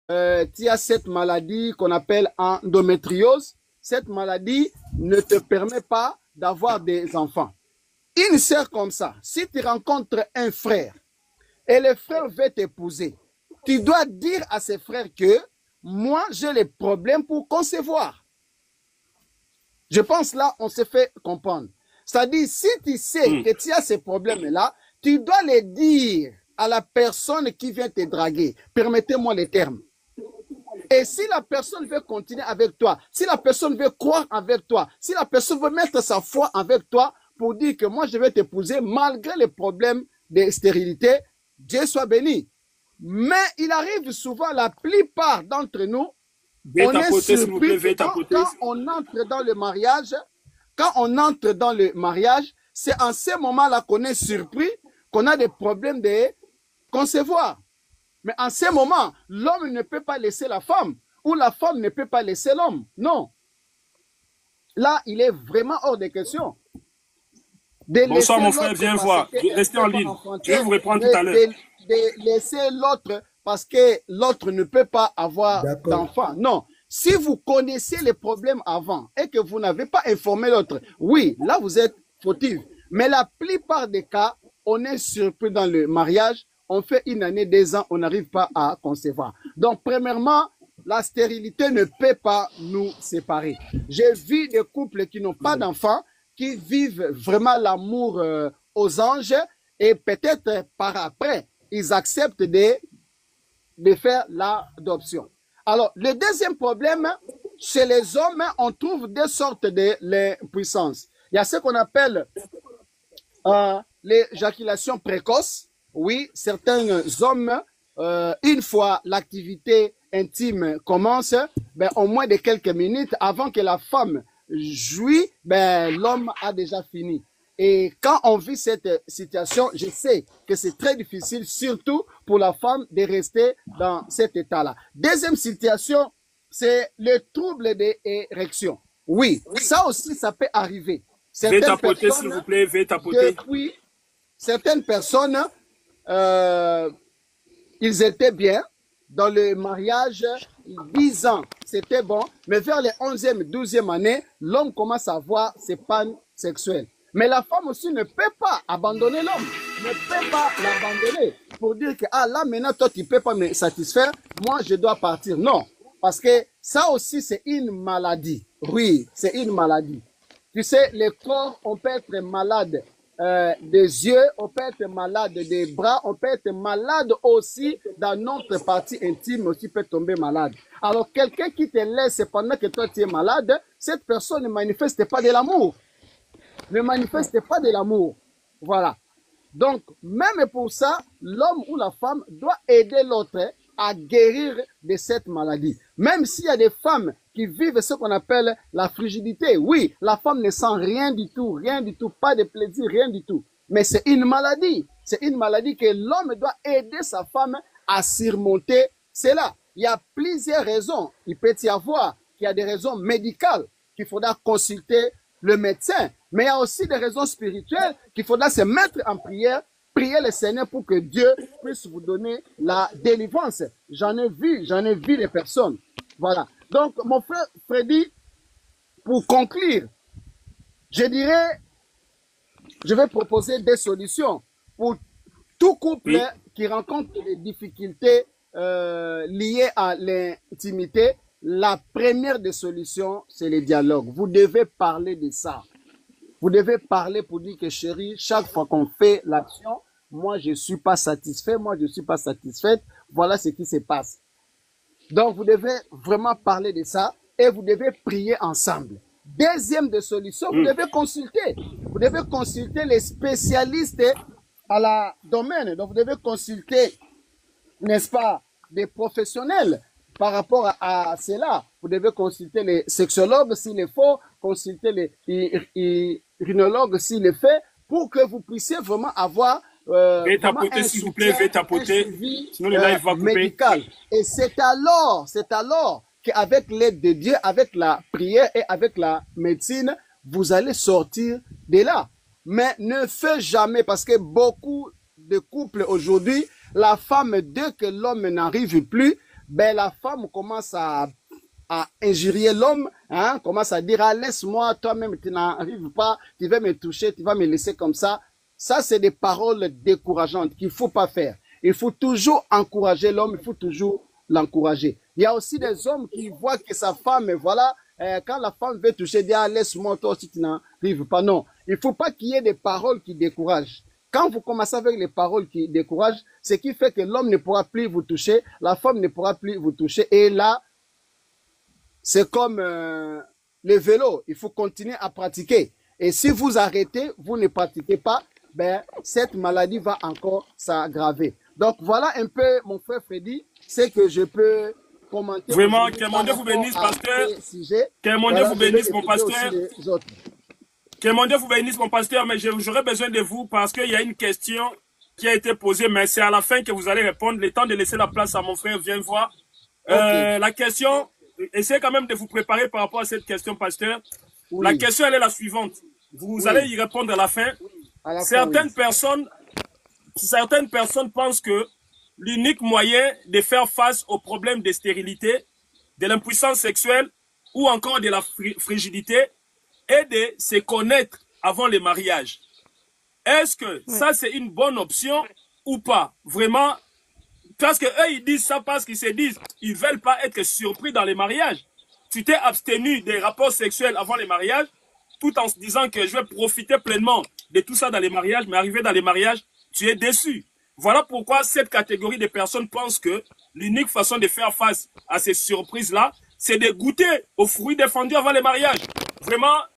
tu as cette maladie qu'on appelle endométriose. Cette maladie ne te permet pas d'avoir des enfants. Une sœur comme ça, si tu rencontres un frère et le frère veut t'épouser, tu dois dire à ses frères que moi, j'ai les problèmes pour concevoir. Je pense là, on se fait comprendre. C'est-à-dire, si tu sais que tu as ces problèmes-là, tu dois les dire à la personne qui vient te draguer. Permettez-moi les termes. Et si la personne veut continuer avec toi, si la personne veut croire avec toi, si la personne veut mettre sa foi avec toi pour dire que moi je vais t'épouser malgré les problèmes de stérilité, Dieu soit béni. Mais il arrive souvent, la plupart d'entre nous, on est surpris quand on entre dans le mariage. Quand on entre dans le mariage, c'est en ce moment-là qu'on est surpris qu'on a des problèmes de concevoir. Mais en ce moment, l'homme ne peut pas laisser la femme ou la femme ne peut pas laisser l'homme. Non. Là, il est vraiment hors de question. Bonsoir mon frère, viens voir. Restez en ligne. Je vais vous répondre tout à l'heure. De laisser l'autre parce que l'autre ne peut pas avoir d'enfant. Non. Si vous connaissez les problèmes avant et que vous n'avez pas informé l'autre, oui, là vous êtes fautif. Mais la plupart des cas, on est surpris dans le mariage, on fait une année, 2 ans, on n'arrive pas à concevoir. Donc, premièrement, la stérilité ne peut pas nous séparer. J'ai vu des couples qui n'ont pas d'enfants, qui vivent vraiment l'amour aux anges et peut-être par après, ils acceptent de faire l'adoption. Alors, le deuxième problème, chez les hommes, on trouve deux sortes de l'impuissance. Il y a ce qu'on appelle l'éjaculation précoce. Oui, certains hommes, une fois l'activité intime commence, ben, en moins de quelques minutes, avant que la femme jouit, ben, l'homme a déjà fini. Et quand on vit cette situation, je sais que c'est très difficile, surtout pour la femme, de rester dans cet état-là. Deuxième situation, c'est le trouble d'érection. Oui, ça aussi, ça peut arriver. Veuillez tapoter, s'il vous plaît, veuillez tapoter. Depuis, certaines personnes, ils étaient bien dans le mariage, 10 ans, c'était bon, mais vers les 11e, 12e année, l'homme commence à avoir ses pannes sexuelles. Mais la femme aussi ne peut pas abandonner l'homme, ne peut pas l'abandonner pour dire que ah là maintenant toi tu peux pas me satisfaire, moi je dois partir. Non, parce que ça aussi c'est une maladie. Oui, c'est une maladie. Tu sais, le corps, on peut être malade des yeux, on peut être malade des bras, on peut être malade aussi dans notre partie intime, aussi peut tomber malade. Alors quelqu'un qui te laisse pendant que toi tu es malade, cette personne ne manifeste pas de l'amour. Ne manifeste pas de l'amour. Voilà. Donc, même pour ça, l'homme ou la femme doit aider l'autre à guérir de cette maladie. Même s'il y a des femmes qui vivent ce qu'on appelle la frigidité. Oui, la femme ne sent rien du tout, pas de plaisir, rien du tout. Mais c'est une maladie. C'est une maladie que l'homme doit aider sa femme à surmonter cela. Il y a plusieurs raisons. Il peut y avoir qu'il y a des raisons médicales qu'il faudra consulter le médecin. Mais il y a aussi des raisons spirituelles qu'il faudra se mettre en prière, prier le Seigneur pour que Dieu puisse vous donner la délivrance. J'en ai vu les personnes. Voilà. Donc, mon frère Freddy, pour conclure, je dirais, je vais proposer des solutions pour tout couple qui rencontre des difficultés liées à l'intimité. La première des solutions, c'est le dialogue. Vous devez parler de ça. Vous devez parler pour dire que chérie, chaque fois qu'on fait l'action, moi je suis pas satisfait, moi je suis pas satisfaite, voilà ce qui se passe. Donc vous devez vraiment parler de ça et vous devez prier ensemble. Deuxième des solutions, vous devez consulter. Vous devez consulter les spécialistes à la domaine. Donc vous devez consulter, n'est-ce pas, des professionnels par rapport à cela. Vous devez consulter les sexologues s'il est faut, consulter les rhinologues s'il est fait, pour que vous puissiez vraiment avoir veuillez tapoter, s'il vous plaît, veuillez tapoter, sinon le live va couper. Médical. Et c'est alors qu'avec l'aide de Dieu, avec la prière et avec la médecine, vous allez sortir de là. Mais ne faites jamais, parce que beaucoup de couples aujourd'hui, la femme, dès que l'homme n'arrive plus, ben la femme commence à injurier l'homme, hein, commence à dire, ah, laisse-moi, toi-même, tu n'arrives pas, tu vas me toucher, tu vas me laisser comme ça. Ça, c'est des paroles décourageantes qu'il faut pas faire. Il faut toujours encourager l'homme, il faut toujours l'encourager. Il y a aussi des hommes qui voient que sa femme, voilà, quand la femme veut toucher, dit, ah, laisse-moi, toi aussi, tu n'arrives pas. Non, il faut pas qu'il y ait des paroles qui découragent. Quand vous commencez avec les paroles qui découragent, ce qui fait que l'homme ne pourra plus vous toucher, la femme ne pourra plus vous toucher. Et là, c'est comme le vélo, il faut continuer à pratiquer. Et si vous arrêtez, vous ne pratiquez pas, ben, cette maladie va encore s'aggraver. Donc voilà un peu, mon frère Freddy, c'est que je peux commenter. Vraiment, que mon Dieu vous bénisse, pasteur. Que mon Dieu vous bénisse, mon pasteur. Que mon Dieu vous bénisse, mon pasteur, mais j'aurais besoin de vous parce qu'il y a une question qui a été posée, mais c'est à la fin que vous allez répondre. Le temps de laisser la place à mon frère, viens voir. La question, essayez quand même de vous préparer par rapport à cette question, pasteur. Oui. La question, elle est la suivante. Vous allez y répondre à la fin. Certaines personnes pensent que l'unique moyen de faire face aux problèmes de stérilité, de l'impuissance sexuelle ou encore de la frigidité est de se connaître avant le mariage. Est-ce que ça, c'est une bonne option ou pas? Vraiment, parce que eux, ils disent ça parce qu'ils se disent, ils veulent pas être surpris dans les mariages. Tu t'es abstenu des rapports sexuels avant les mariages, tout en se disant que je vais profiter pleinement de tout ça dans les mariages, mais arrivé dans les mariages, tu es déçu. Voilà pourquoi cette catégorie de personnes pense que l'unique façon de faire face à ces surprises-là, c'est de goûter aux fruits défendus avant les mariages. Vraiment,